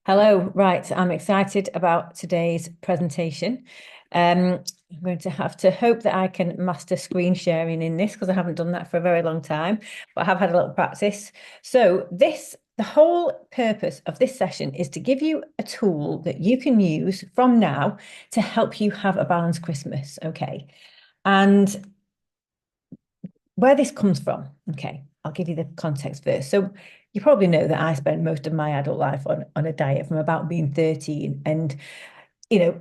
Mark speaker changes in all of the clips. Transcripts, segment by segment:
Speaker 1: Hello, right. I'm excited about today's presentation. I'm going to have to hope that I can master screen sharing in this because I haven't done that for a very long time, but I have had a little practice. The whole purpose of this session is to give you a tool that you can use from now to help you have a balanced Christmas. Okay. And where this comes from, okay, I'll give you the context first. So you probably know that I spent most of my adult life on a diet from about being 13. And,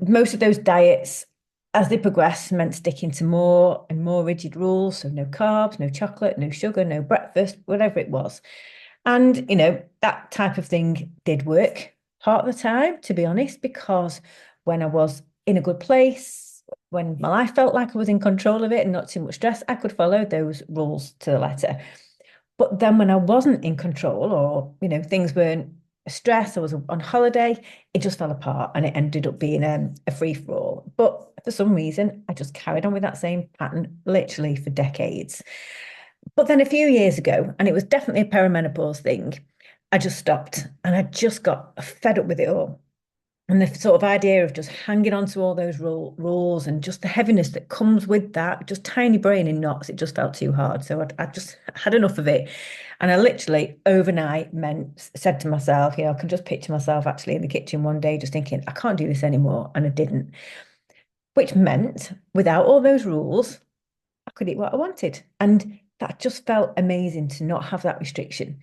Speaker 1: most of those diets, as they progressed, meant sticking to more and more rigid rules. So no carbs, no chocolate, no sugar, no breakfast, whatever it was. And, that type of thing did work part of the time, to be honest, because when I was in a good place, when my life felt like I was in control of it and not too much stress, I could follow those rules to the letter. But then when I wasn't in control or, things weren't stress, I was on holiday, it just fell apart and it ended up being a free for all. But for some reason, I just carried on with that same pattern literally for decades. But then a few years ago, and it was definitely a perimenopause thing, I just stopped and I just got fed up with it all. And the sort of idea of just hanging on to all those rules and just the heaviness that comes with that, just tiny brain in knots, it just felt too hard. So I just had enough of it. And I literally overnight said to myself, I can just picture myself actually in the kitchen one day just thinking, I can't do this anymore. And I didn't, which meant without all those rules, I could eat what I wanted. And that just felt amazing to not have that restriction.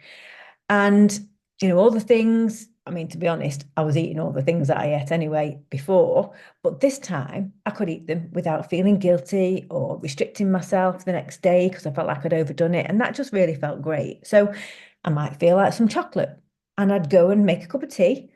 Speaker 1: And, all the things, I mean, to be honest, I was eating all the things that I ate anyway before, but this time I could eat them without feeling guilty or restricting myself the next day because I felt like I'd overdone it. And that just really felt great. So I might feel like some chocolate and I'd go and make a cup of tea.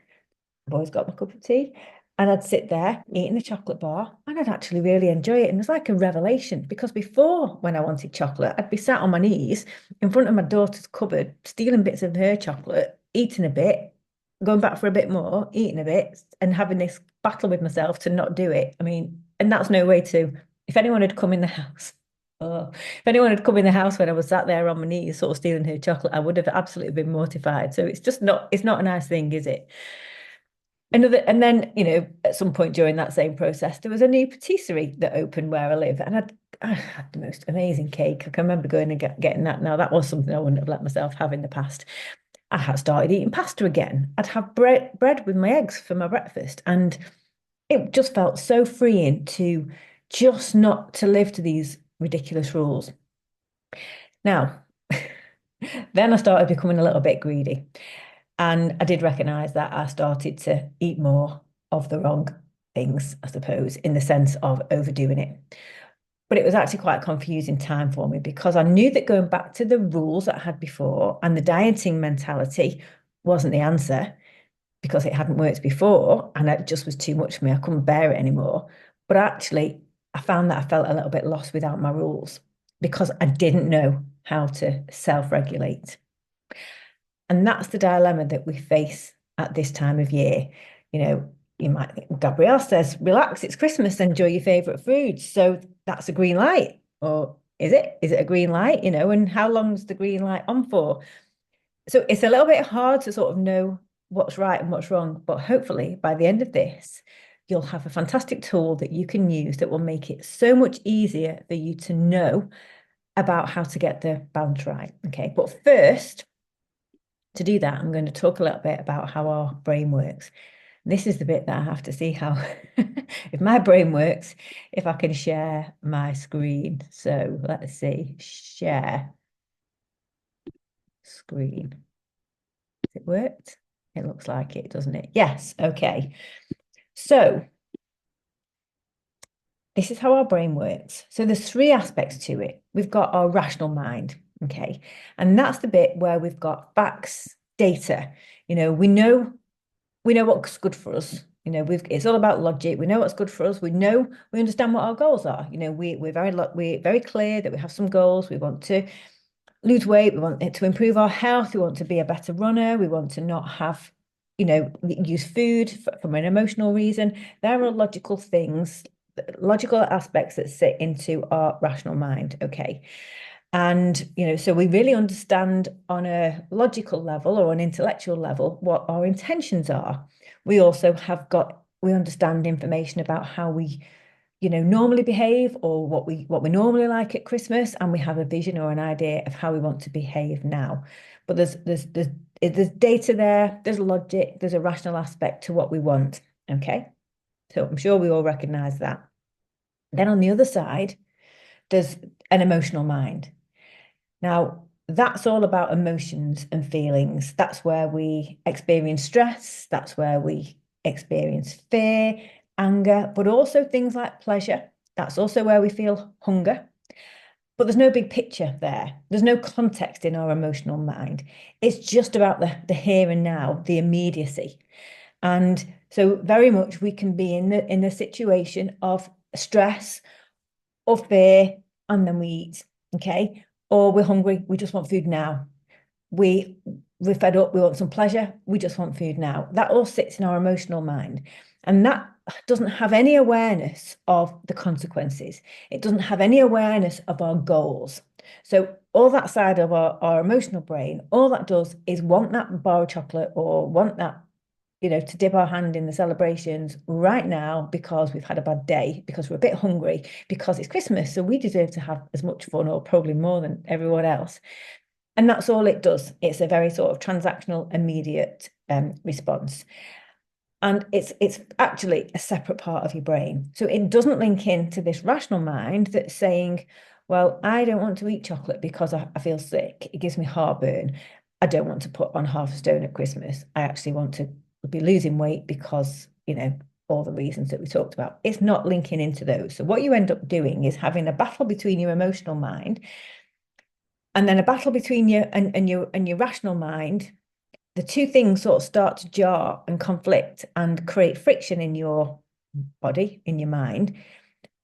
Speaker 1: I've always got my cup of tea. And I'd sit there eating the chocolate bar and I'd actually really enjoy it. And it was like a revelation because before, when I wanted chocolate, I'd be sat on my knees in front of my daughter's cupboard, stealing bits of her chocolate, eating a bit, going back for a bit more, eating a bit, and having this battle with myself to not do it. I mean, and that's no way to, if anyone had come in the house, oh, if anyone had come in the house when I was sat there on my knees, sort of stealing her chocolate, I would have absolutely been mortified. So it's not a nice thing, is it? And then, at some point during that same process, there was a new patisserie that opened where I live, and I had the most amazing cake. I can remember going and getting that. Now, that was something I wouldn't have let myself have in the past. I had started eating pasta again. I'd have bread with my eggs for my breakfast, and it just felt so freeing to just not to live to these ridiculous rules. Now, then I started becoming a little bit greedy. And I did recognize that I started to eat more of the wrong things, I suppose, in the sense of overdoing it. But it was actually quite a confusing time for me because I knew that going back to the rules that I had before and the dieting mentality wasn't the answer because it hadn't worked before and it just was too much for me. I couldn't bear it anymore. But actually, I found that I felt a little bit lost without my rules because I didn't know how to self-regulate. And that's the dilemma that we face at this time of year. You might think, Gabrielle says, relax, it's Christmas, enjoy your favorite foods. So that's a green light. Or is it? Is it a green light? And how long's the green light on for? So it's a little bit hard to sort of know what's right and what's wrong. But hopefully by the end of this, you'll have a fantastic tool that you can use that will make it so much easier for you to know about how to get the balance right. Okay. But first, to do that, I'm going to talk a little bit about how our brain works. This is the bit that I have to see how, if my brain works, if I can share my screen. So let's see, share screen. Has it worked? It looks like it, doesn't it? Yes, okay. So this is how our brain works. So there's three aspects to it. We've got our rational mind, okay? And that's the bit where we've got facts, data. We know what's good for us. It's all about logic. We know what's good for us. We understand what our goals are. We're very clear that we have some goals. We want to lose weight. We want it to improve our health. We want to be a better runner. We want to not have, use food from an emotional reason. There are logical things, logical aspects that sit into our rational mind. Okay. And, so we really understand on a logical level or an intellectual level what our intentions are. We also we understand information about how we, normally behave, or what we normally like at Christmas, and we have a vision or an idea of how we want to behave now. But there's data there, there's logic, there's a rational aspect to what we want. Okay. So I'm sure we all recognize that. Then on the other side, there's an emotional mind. Now, that's all about emotions and feelings. That's where we experience stress. That's where we experience fear, anger, but also things like pleasure. That's also where we feel hunger. But there's no big picture there. There's no context in our emotional mind. It's just about the here and now, the immediacy. And so very much we can be in the situation of stress or fear, and then we eat. Okay. Or we're hungry, we just want food now. We're fed up, we want some pleasure, we just want food now. That all sits in our emotional mind. And that doesn't have any awareness of the consequences. It doesn't have any awareness of our goals. So all that side of our emotional brain, all that does is want that bar of chocolate, or want that, to dip our hand in the celebrations right now, because we've had a bad day, because we're a bit hungry, because it's Christmas, so we deserve to have as much fun, or probably more than everyone else. And that's all it does. It's a very sort of transactional, immediate response. And it's actually a separate part of your brain. So it doesn't link into this rational mind that's saying, well, I don't want to eat chocolate because I feel sick. It gives me heartburn. I don't want to put on half a stone at Christmas. I actually want to be losing weight because, all the reasons that we talked about. It's not linking into those. So what you end up doing is having a battle between your emotional mind, and then a battle between you and your rational mind. The two things sort of start to jar and conflict and create friction in your body, in your mind.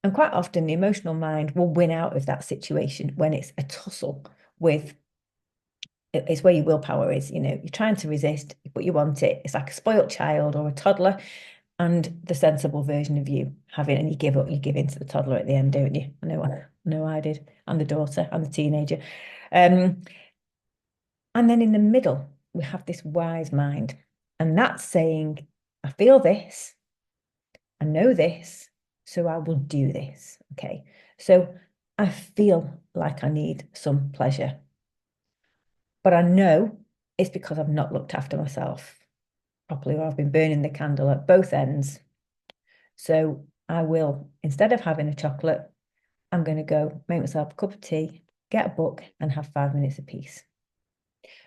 Speaker 1: And quite often the emotional mind will win out of that situation when it's a tussle with, it's where your willpower is. You're trying to resist, but you want it. It's like a spoilt child or a toddler, and the sensible version of you having, and you give up, you give in to the toddler at the end, don't you? I did, and the daughter and the teenager. And then in the middle, we have this wise mind, and that's saying, I feel this, I know this, so I will do this. Okay. So I feel like I need some pleasure, but I know it's because I've not looked after myself properly, or I've been burning the candle at both ends. So I will, instead of having a chocolate, I'm going to go make myself a cup of tea, get a book, and have 5 minutes of peace.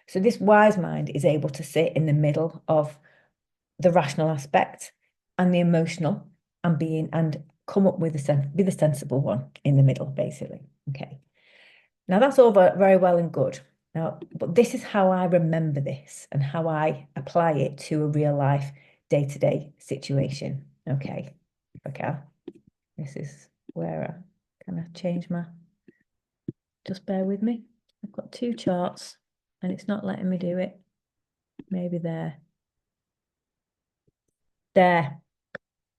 Speaker 1: So this wise mind is able to sit in the middle of the rational aspect and the emotional, and come up with be the sensible one in the middle, basically. Okay. Now that's all very well and good. Now, but this is how I remember this and how I apply it to a real life day-to-day situation. Okay. Okay. This is where can I change my, just bear with me. I've got two charts and it's not letting me do it. Maybe there. There.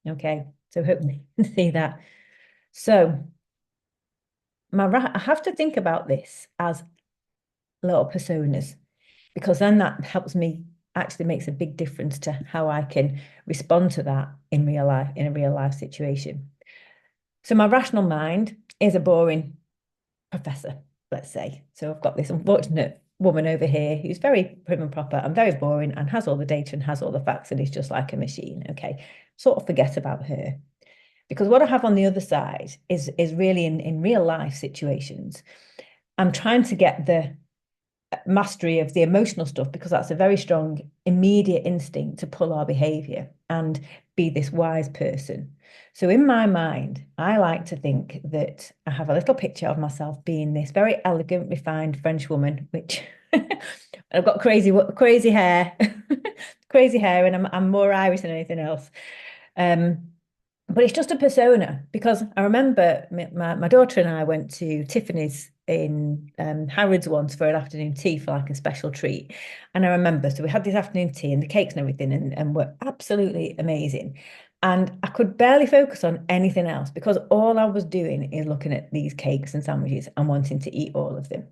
Speaker 1: Okay. So hopefully you can see that. So I have to think about this as little personas, because then that helps me, actually makes a big difference to how I can respond to that in real life, in a real life situation. So my rational mind is a boring professor, let's say. So I've got this unfortunate woman over here who's very prim and proper and very boring and has all the data and has all the facts and is just like a machine. Okay. Sort of forget about her. Because what I have on the other side is really in real life situations. I'm trying to get the mastery of the emotional stuff, because that's a very strong immediate instinct to pull our behavior and be this wise person. So in my mind, I like to think that I have a little picture of myself being this very elegant, refined French woman, which I've got crazy hair, crazy hair, and I'm more Irish than anything else. But it's just a persona, because I remember my daughter and I went to Tiffany's in Harrods once for an afternoon tea, for like a special treat. And I remember, so we had this afternoon tea and the cakes and everything, and were absolutely amazing. And I could barely focus on anything else because all I was doing is looking at these cakes and sandwiches and wanting to eat all of them.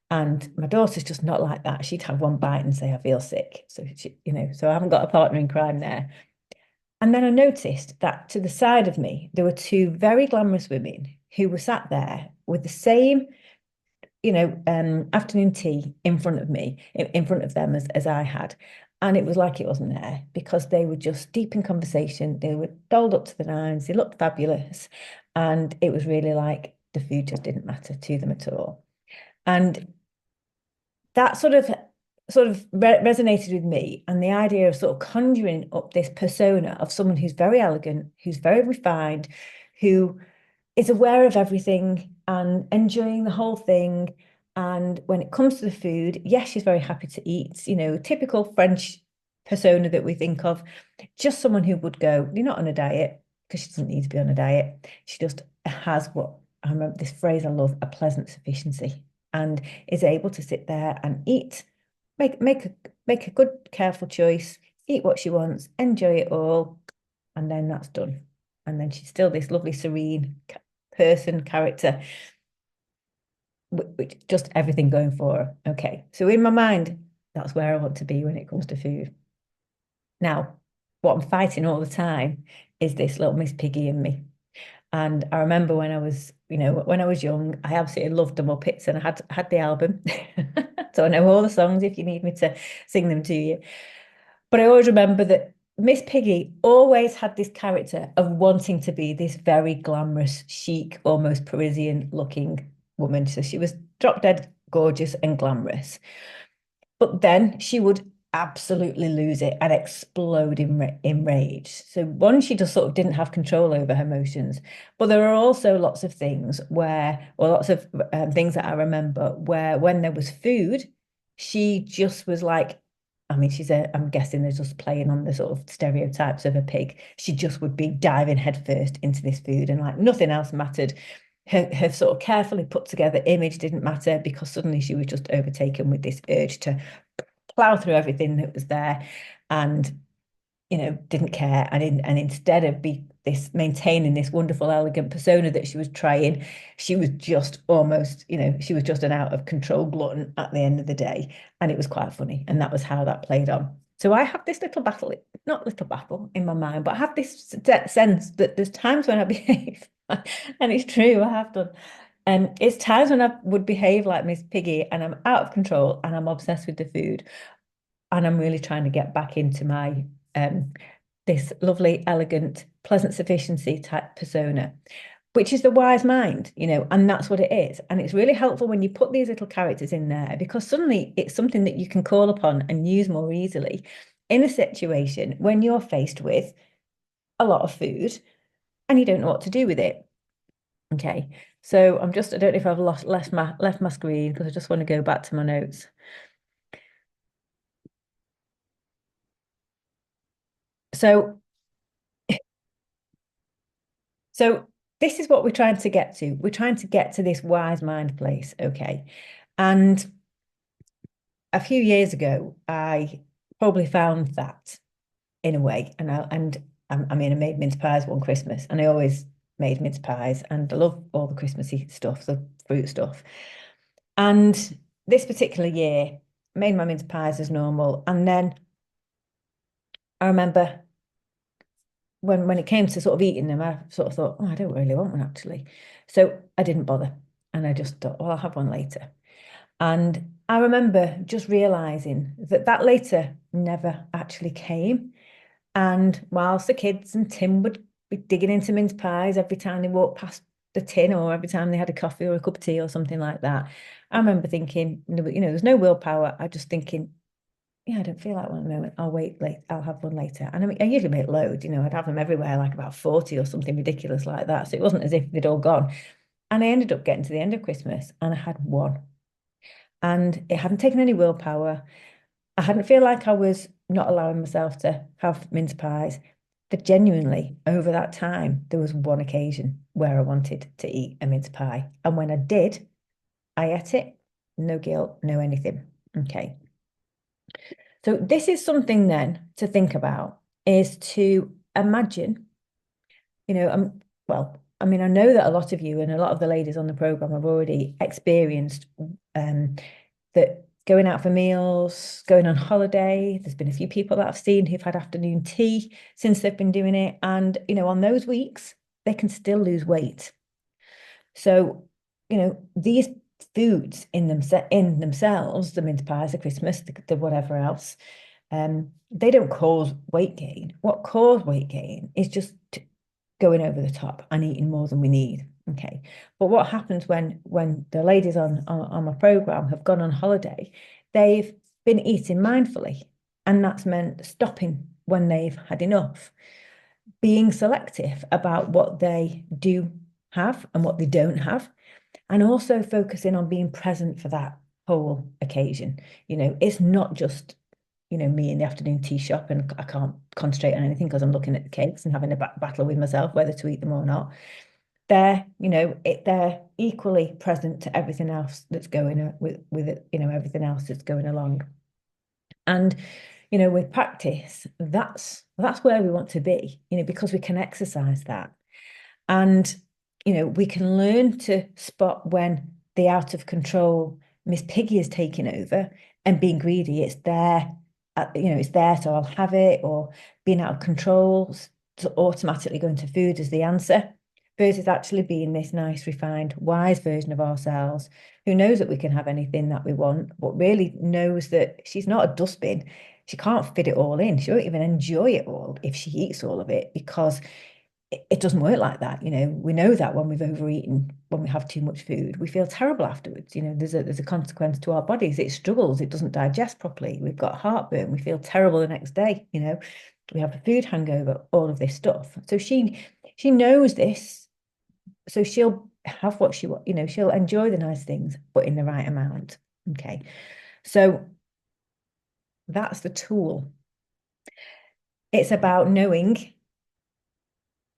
Speaker 1: And my daughter's just not like that. She'd have one bite and say, I feel sick. So so I haven't got a partner in crime there. And then I noticed that to the side of me, there were two very glamorous women who were sat there with the same, afternoon tea in front of me, in front of them as I had. And it was like it wasn't there because they were just deep in conversation. They were dolled up to the nines. They looked fabulous. And it was really like the food just didn't matter to them at all. And that sort of resonated with me, and the idea of sort of conjuring up this persona of someone who's very elegant, who's very refined, who is aware of everything and enjoying the whole thing. And when it comes to the food, yes, she's very happy to eat, typical French persona that we think of, just someone who would go, you're not on a diet, because she doesn't need to be on a diet. She just has what I remember this phrase I love, a pleasant sufficiency, and is able to sit there and eat, make a good, careful choice, eat what she wants, enjoy it all, and then that's done. And then she's still this lovely, serene person, character, which just everything going for her. Okay, so in my mind, that's where I want to be when it comes to food. Now, what I'm fighting all the time is this little Miss Piggy in me. And I remember when I was, when I was young, I absolutely loved the Muppets, and I had the album. So I know all the songs if you need me to sing them to you. But I always remember that Miss Piggy always had this character of wanting to be this very glamorous, chic, almost Parisian looking woman. So she was drop dead gorgeous and glamorous. But then she would absolutely lose it and explode in rage. So one, she just sort of didn't have control over her emotions. But there are also lots of things or lots of things that I remember where when there was food, she just was like, I mean, I'm guessing they're just playing on the sort of stereotypes of a pig. She just would be diving headfirst into this food, and like nothing else mattered. Her sort of carefully put together image didn't matter because suddenly she was just overtaken with this urge to plow through everything that was there, and didn't care, and instead of be this maintaining this wonderful elegant persona that she was trying, she was just almost, she was just an out of control glutton at the end of the day. And it was quite funny, and that was how that played on. So I have this little battle, not little battle in my mind, but I have this sense that there's times when I behave, and it's true, I have done. And it's times when I would behave like Miss Piggy and I'm out of control and I'm obsessed with the food, and I'm really trying to get back into my this lovely, elegant, pleasant sufficiency type persona, which is the wise mind, and that's what it is. And it's really helpful when you put these little characters in there because suddenly it's something that you can call upon and use more easily in a situation when you're faced with a lot of food and you don't know what to do with it. Okay. So I don't know if I've left my screen because I just want to go back to my notes. So So this is what we're trying to get to. We're trying to get to this wise mind place, okay? And a few years ago, I probably found that in a way, I mean, I made mince pies one Christmas, and I always made mince pies, and I love all the Christmassy stuff, the fruit stuff. And this particular year, I made my mince pies as normal, and then I remember when it came to sort of eating them, I sort of thought, oh, I don't really want one actually. So I didn't bother. And I just thought, well, I'll have one later. And I remember just realizing that that later never actually came. And whilst the kids and Tim would be digging into mince pies every time they walked past the tin or every time they had a coffee or a cup of tea or something like that, I remember thinking, there's no willpower. I just thinking, yeah, I don't feel like one at the moment. I'll wait late. I'll have one later. And I mean, I usually make loads, I'd have them everywhere, like about 40 or something ridiculous like that. So it wasn't as if they'd all gone. And I ended up getting to the end of Christmas and I had one. And it hadn't taken any willpower. I hadn't feel like I was not allowing myself to have mince pies. But genuinely, over that time, there was one occasion where I wanted to eat a mince pie. And when I did, I ate it. No guilt, no anything. Okay. So this is something then to think about, is to imagine. well, I mean, I know that a lot of you and a lot of the ladies on the program have already experienced that going out for meals, going on holiday. There's been a few people that I've seen who've had afternoon tea since they've been doing it. And, on those weeks, they can still lose weight. So, these foods in themselves, the mince pies, the Christmas, the whatever else, they don't cause weight gain. What cause weight gain is just going over the top and eating more than we need. Okay. But what happens when the ladies on my program have gone on holiday, they've been eating mindfully, and that's meant stopping when they've had enough, being selective about what they do have and what they don't have, and also focusing on being present for that whole occasion. It's not just me in the afternoon tea shop and I can't concentrate on anything because I'm looking at the cakes and having a battle with myself whether to eat them or not. They're equally present to everything else that's going with it, everything else that's going along. And with practice, that's where we want to be, because we can exercise that. And, we can learn to spot when the out of control Miss Piggy is taking over and being greedy. It's there, it's there, so I'll have it, or being out of control, to automatically going to food as the answer, versus actually being this nice, refined, wise version of ourselves who knows that we can have anything that we want, but really knows that she's not a dustbin. She can't fit it all in. She won't even enjoy it all if she eats all of it, because it doesn't work like that. We know that when we've overeaten, when we have too much food, we feel terrible afterwards. There's a consequence to our bodies. It struggles, it doesn't digest properly. We've got heartburn, we feel terrible the next day. We have a food hangover, all of this stuff. So she knows this. So she'll have what she wants, she'll enjoy the nice things, but in the right amount. Okay. So that's the tool. It's about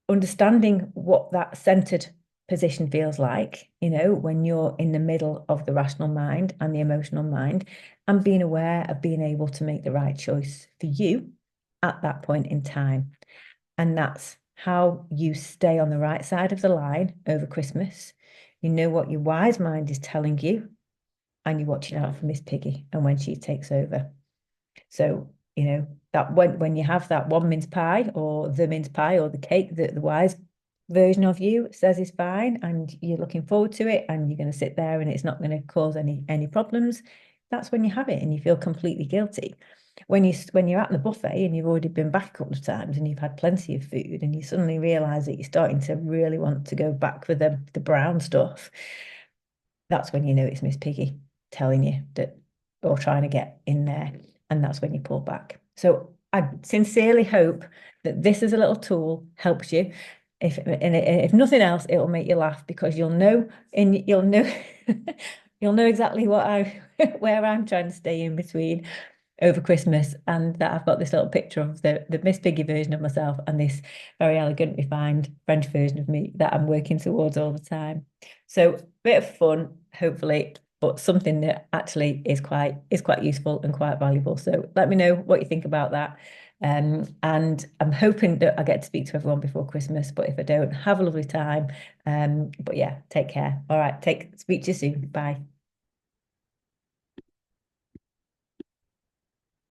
Speaker 1: understanding what that centered position feels like, when you're in the middle of the rational mind and the emotional mind, and being aware of being able to make the right choice for you at that point in time. And that's how you stay on the right side of the line over Christmas. You know what your wise mind is telling you, and you're watching out for Miss Piggy and when she takes over. So, that when you have that one mince pie or the mince pie or the cake that the wise version of you says is fine, and you're looking forward to it, and you're going to sit there and it's not going to cause any problems, that's when you have it and you feel completely guilty. When you're at the buffet and you've already been back a couple of times and you've had plenty of food, and you suddenly realize that you're starting to really want to go back for the brown stuff, that's when you know it's Miss Piggy telling you that, or trying to get in there, and that's when you pull back. So I sincerely hope that this as a little tool helps you. If nothing else, it'll make you laugh, because you'll know you'll know exactly where I'm trying to stay in between over Christmas, and that I've got this little picture of the Miss Piggy version of myself and this very elegant, refined French version of me that I'm working towards all the time. So, bit of fun, hopefully, but something that actually is quite useful and quite valuable. So let me know what you think about that. And I'm hoping that I get to speak to everyone before Christmas, but if I don't, have a lovely time. But yeah, take care. All right, speak to you soon. Bye.